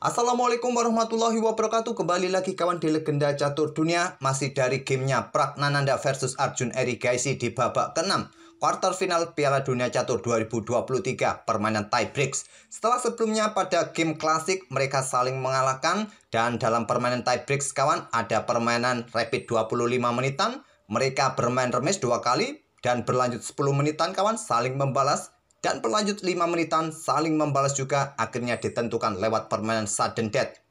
Assalamualaikum warahmatullahi wabarakatuh. Kembali lagi kawan di Legenda Catur Dunia. Masih dari gamenya Pragnananda versus Arjun Erigaisi di babak ke-6 kuarter final Piala Dunia Catur 2023 permainan tie breaks. Setelah sebelumnya pada game klasik mereka saling mengalahkan, dan dalam permainan tie breaks kawan ada permainan rapid 25 menitan. Mereka bermain remis 2 kali dan berlanjut 10 menitan kawan, saling membalas. Dan berlanjut 5 menitan saling membalas juga, akhirnya ditentukan lewat permainan sudden death.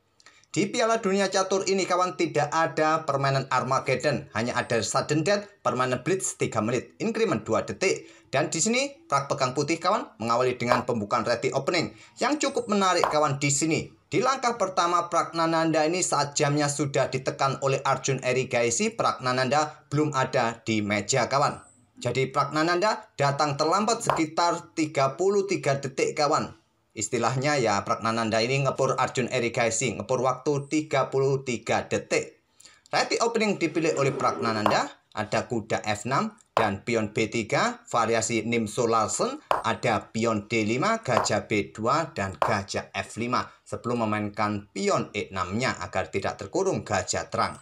Di Piala Dunia Catur ini kawan tidak ada permainan Armageddon, hanya ada sudden death, permainan blitz 3 menit, increment 2 detik. Dan di sini Prak Pegang Putih kawan mengawali dengan pembukaan ready opening yang cukup menarik kawan di sini. Di langkah pertama Pragnananda ini saat jamnya sudah ditekan oleh Arjun Erigaisi, Pragnananda belum ada di meja kawan. Jadi Pragnananda datang terlambat sekitar 33 detik kawan. Istilahnya ya Pragnananda ini ngepur Arjun Erigaisi, ngepur waktu 33 detik. Ready opening dipilih oleh Pragnananda, ada kuda F6 dan pion B3, variasi Nimso Larsen, ada pion D5, gajah B2 dan gajah F5 sebelum memainkan pion E6-nya agar tidak terkurung gajah terang.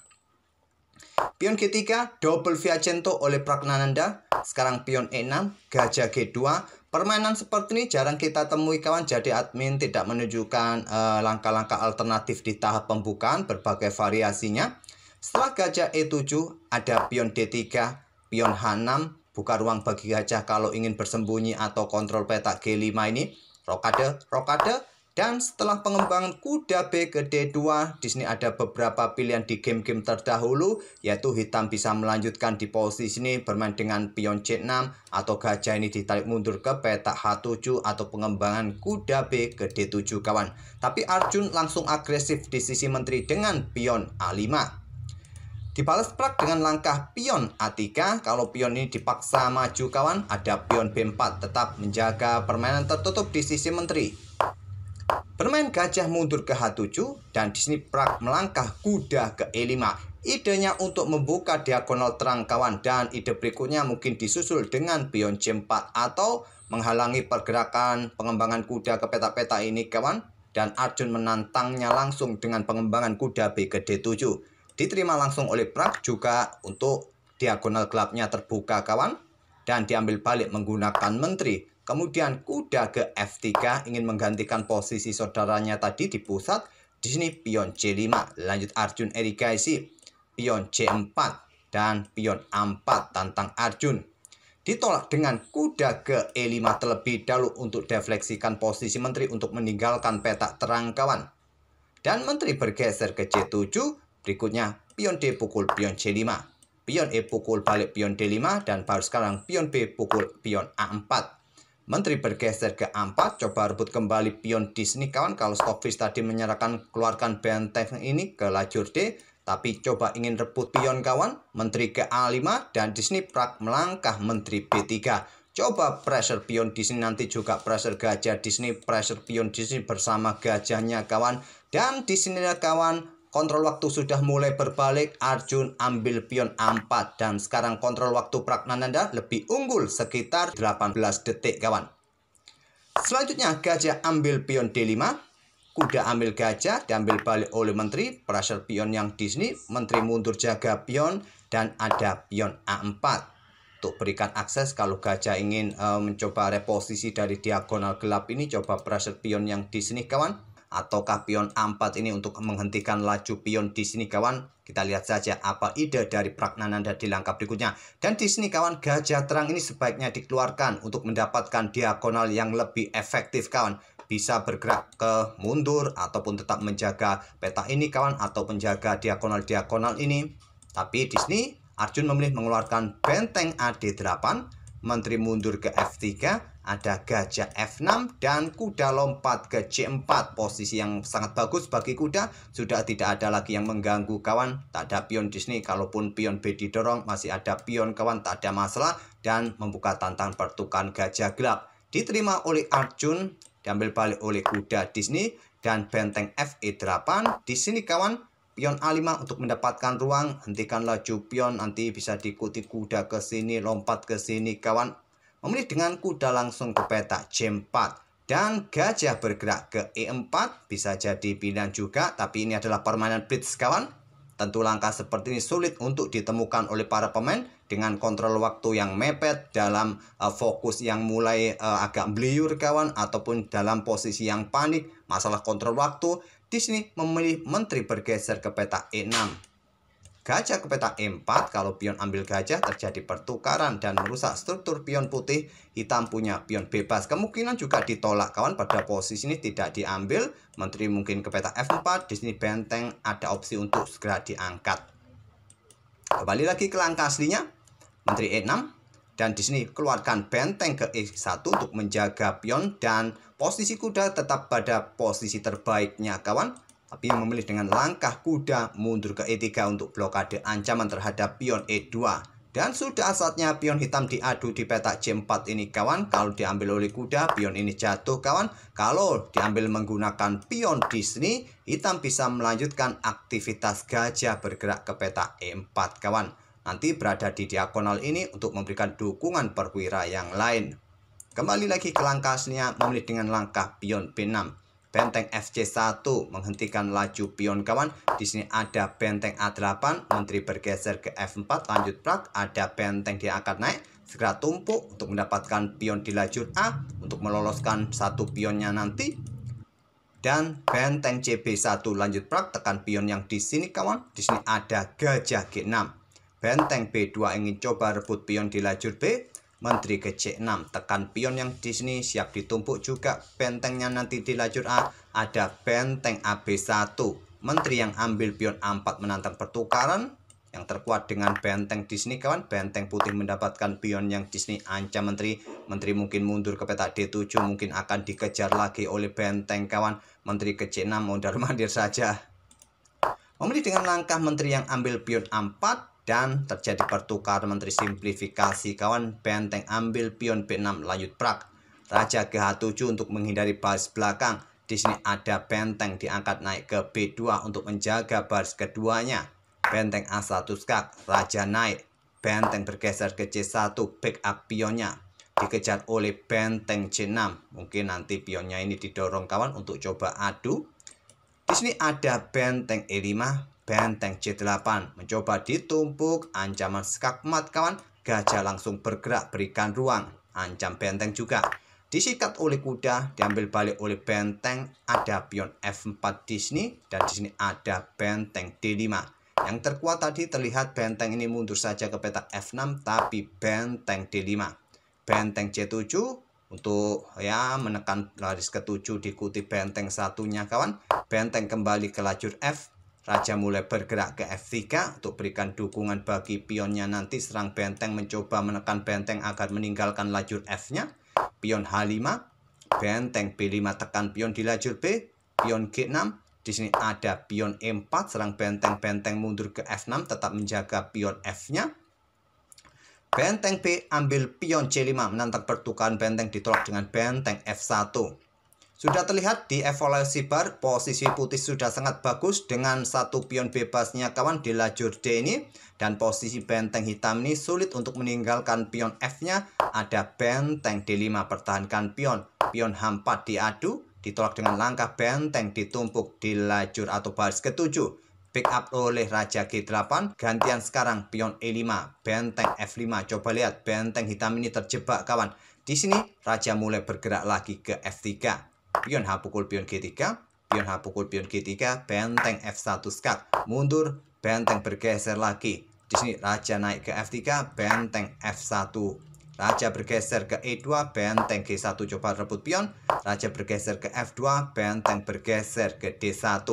Pion G3 double Viacento oleh Pragnananda. Sekarang pion E6, gajah G2. Permainan seperti ini jarang kita temui kawan, jadi admin tidak menunjukkan langkah-langkah alternatif di tahap pembukaan, berbagai variasinya. Setelah gajah E7 ada pion D3, pion H6, buka ruang bagi gajah kalau ingin bersembunyi atau kontrol petak G5 ini. Rokade, rokade. Dan setelah pengembangan kuda B ke D2, di sini ada beberapa pilihan di game-game terdahulu, yaitu hitam bisa melanjutkan di posisi ini bermain dengan pion C6 atau gajah ini ditarik mundur ke petak H7 atau pengembangan kuda B ke D7 kawan. Tapi Arjun langsung agresif di sisi menteri dengan pion A5. Dibalas Prak dengan langkah pion A3. Kalau pion ini dipaksa maju kawan, ada pion B4 tetap menjaga permainan tertutup di sisi menteri. Bermain gajah mundur ke H7 dan di sini Prak melangkah kuda ke E5. Idenya untuk membuka diagonal terang kawan, dan ide berikutnya mungkin disusul dengan pion C4 atau menghalangi pergerakan pengembangan kuda ke peta-peta ini kawan, dan Arjun menantangnya langsung dengan pengembangan kuda B ke D7. Diterima langsung oleh Prak juga untuk diagonal gelapnya terbuka kawan, dan diambil balik menggunakan menteri. Kemudian kuda ke F3 ingin menggantikan posisi saudaranya tadi di pusat. Di sini pion C5. Lanjut Arjun Erigaisi, pion C4 dan pion A4 tantang Arjun. Ditolak dengan kuda ke E5 terlebih dahulu untuk defleksikan posisi menteri untuk meninggalkan petak terang kawan. Dan menteri bergeser ke C7. Berikutnya pion D pukul pion C5. Pion E pukul balik pion D5 dan baru sekarang pion B pukul pion A4. Menteri bergeser ke A4, coba rebut kembali pion di sini kawan. Kalau Stockfish tadi menyerahkan keluarkan benteng ini ke lajur D, tapi coba ingin rebut pion kawan. Menteri ke A5 dan di sini Prak melangkah menteri B3. Coba pressure pion di sini, nanti juga pressure gajah di sini, pressure pion di sini bersama gajahnya kawan. Dan di sini kawan, kontrol waktu sudah mulai berbalik. Arjun ambil pion A4 dan sekarang kontrol waktu Pragnananda lebih unggul sekitar 18 detik kawan. Selanjutnya gajah ambil pion D5, kuda ambil gajah, diambil balik oleh menteri. Pressure pion yang di sini, menteri mundur jaga pion dan ada pion A4 untuk berikan akses kalau gajah ingin mencoba reposisi dari diagonal gelap ini. Coba pressure pion yang di sini kawan. Ataukah pion A4 ini untuk menghentikan laju pion di sini kawan? Kita lihat saja apa ide dari Pragnananda di langkah berikutnya. Dan di sini kawan, gajah terang ini sebaiknya dikeluarkan untuk mendapatkan diagonal yang lebih efektif kawan. Bisa bergerak ke mundur ataupun tetap menjaga peta ini kawan, atau menjaga diagonal-diagonal ini. Tapi di sini Arjun memilih mengeluarkan benteng AD8, menteri mundur ke F3. Ada gajah F6 dan kuda lompat ke C4. Posisi yang sangat bagus bagi kuda. Sudah tidak ada lagi yang mengganggu kawan. Tak ada pion di sini. Kalaupun pion B didorong, masih ada pion kawan, tak ada masalah. Dan membuka tantangan pertukaran gajah gelap. Diterima oleh Arjun, diambil balik oleh kuda di sini. Dan benteng FE8 di sini kawan. Pion A5 untuk mendapatkan ruang. Hentikan laju pion, nanti bisa diikuti kuda ke sini, lompat ke sini kawan. Memilih dengan kuda langsung ke petak C4. Dan gajah bergerak ke E4, bisa jadi pilihan juga, tapi ini adalah permainan blitz kawan. Tentu langkah seperti ini sulit untuk ditemukan oleh para pemain dengan kontrol waktu yang mepet, dalam fokus yang mulai agak beliur kawan, ataupun dalam posisi yang panik. Masalah kontrol waktu, di sini memilih menteri bergeser ke peta E6. Gajah ke peta E4, kalau pion ambil gajah terjadi pertukaran dan merusak struktur pion putih. Hitam punya pion bebas, kemungkinan juga ditolak kawan. Pada posisi ini tidak diambil, menteri mungkin ke peta F4. Di sini benteng ada opsi untuk segera diangkat. Kembali lagi ke langkah aslinya, menteri E6, dan di sini keluarkan benteng ke E1 untuk menjaga pion, dan posisi kuda tetap pada posisi terbaiknya kawan. Tapi memilih dengan langkah kuda mundur ke E3 untuk blokade ancaman terhadap pion E2. Dan sudah saatnya pion hitam diadu di peta C4 ini kawan. Kalau diambil oleh kuda, pion ini jatuh kawan. Kalau diambil menggunakan pion di sini, hitam bisa melanjutkan aktivitas gajah bergerak ke peta E4 kawan. Nanti berada di diagonal ini untuk memberikan dukungan perwira yang lain. Kembali lagi ke langkah aslinya, memilih dengan langkah pion B6. Benteng FC1 menghentikan laju pion kawan. Di sini ada benteng A8, menteri bergeser ke F4, lanjut prak. Ada benteng diangkat naik, segera tumpuk untuk mendapatkan pion di lajur A untuk meloloskan satu pionnya nanti. Dan benteng CB1 lanjut prak, tekan pion yang di sini kawan. Di sini ada gajah G6. Benteng B2 ingin coba rebut pion di lajur B. Menteri ke C6, tekan pion yang di sini, siap ditumpuk juga bentengnya nanti di lajur A. Ada benteng AB1, menteri yang ambil pion A4 menantang pertukaran. Yang terkuat dengan benteng di sini kawan. Benteng putih mendapatkan pion yang di sini, ancam menteri. Menteri mungkin mundur ke peta D7, mungkin akan dikejar lagi oleh benteng kawan. Menteri ke C6, mondar-mandir saja. Memilih dengan langkah menteri yang ambil pion A4. Dan terjadi pertukaran menteri simplifikasi kawan. Benteng ambil pion B6, lanjut prak. Raja ke H7 untuk menghindari baris belakang. Di sini ada benteng diangkat naik ke B2 untuk menjaga baris keduanya. Benteng A1 skak, raja naik. Benteng bergeser ke C1, backup pionnya. Dikejar oleh benteng C6. Mungkin nanti pionnya ini didorong kawan untuk coba adu. Di sini ada benteng E5. Benteng C8 mencoba ditumpuk, ancaman skakmat kawan. Gajah langsung bergerak, berikan ruang, ancam benteng juga. Disikat oleh kuda, diambil balik oleh benteng. Ada pion F4 di sini, dan di sini ada benteng D5. Yang terkuat tadi terlihat benteng ini mundur saja ke peta F6, tapi benteng D5. Benteng C7 untuk ya menekan baris ke-7, diikuti benteng satunya kawan. Benteng kembali ke lajur F. Raja mulai bergerak ke F3 untuk berikan dukungan bagi pionnya nanti. Serang benteng, mencoba menekan benteng agar meninggalkan lajur F-nya. Pion H5, benteng B5 tekan pion di lajur B. Pion G6, di sini ada pion E4, serang benteng mundur ke F6, tetap menjaga pion F-nya. Benteng B ambil pion C5, menantang pertukaran benteng, ditolak dengan benteng F1. Sudah terlihat di evaluasi bar, posisi putih sudah sangat bagus dengan satu pion bebasnya kawan di lajur D ini. Dan posisi benteng hitam ini sulit untuk meninggalkan pion F-nya. Ada benteng D5, pertahankan pion. Pion H4 diadu, ditolak dengan langkah benteng ditumpuk di lajur atau baris ke-7. Backup oleh Raja G8. Gantian sekarang pion E5, benteng F5. Coba lihat, benteng hitam ini terjebak kawan. Di sini Raja mulai bergerak lagi ke F3. Pion H pukul pion G3, pion H pukul pion G3, benteng F1 skak, mundur, benteng bergeser lagi. Di sini Raja naik ke F3, benteng F1. Raja bergeser ke E2, benteng G1 coba rebut pion. Raja bergeser ke F2, benteng bergeser ke D1.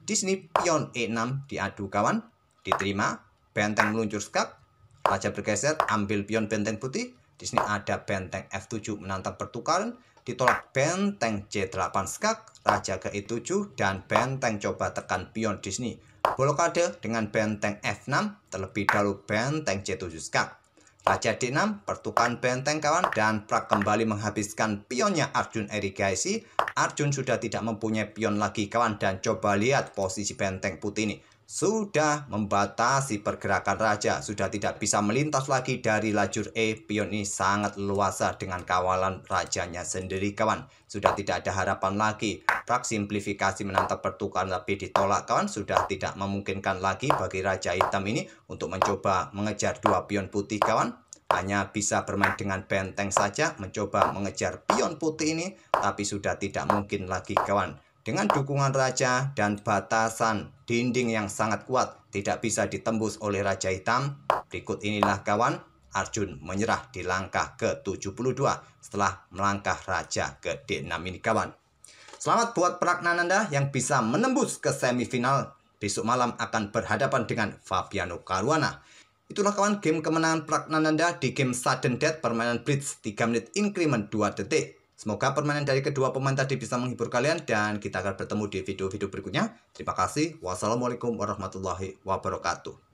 Di sini pion E6 diadu kawan, diterima, benteng meluncur skak. Raja bergeser, ambil pion benteng putih. Di sini ada benteng F7 menantang pertukaran. Ditolak benteng C8 skak, raja ke E7, dan benteng coba tekan pion di sini. Blokade dengan benteng F6, terlebih dahulu benteng C7 skak. Raja D6, pertukaran benteng kawan, dan prak kembali menghabiskan pionnya Arjun Erigaisi. Arjun sudah tidak mempunyai pion lagi kawan, dan coba lihat posisi benteng putih ini. sudah membatasi pergerakan raja, sudah tidak bisa melintas lagi dari lajur E. Pion ini sangat leluasa dengan kawalan rajanya sendiri kawan. Sudah tidak ada harapan lagi. Prak simplifikasi menantap pertukaran tapi ditolak kawan. Sudah tidak memungkinkan lagi bagi raja hitam ini untuk mencoba mengejar dua pion putih kawan. Hanya bisa bermain dengan benteng saja, mencoba mengejar pion putih ini, tapi sudah tidak mungkin lagi kawan. Dengan dukungan raja dan batasan dinding yang sangat kuat, tidak bisa ditembus oleh raja hitam. Berikut inilah kawan, Arjun menyerah di langkah ke-72 setelah melangkah raja ke D6 ini kawan. Selamat buat Pragnananda yang bisa menembus ke semifinal. Besok malam akan berhadapan dengan Fabiano Caruana. Itulah kawan game kemenangan Pragnananda di game sudden death permainan blitz 3 menit increment 2 detik. Semoga permainan dari kedua pemain tadi bisa menghibur kalian dan kita akan bertemu di video-video berikutnya. Terima kasih. Wassalamualaikum warahmatullahi wabarakatuh.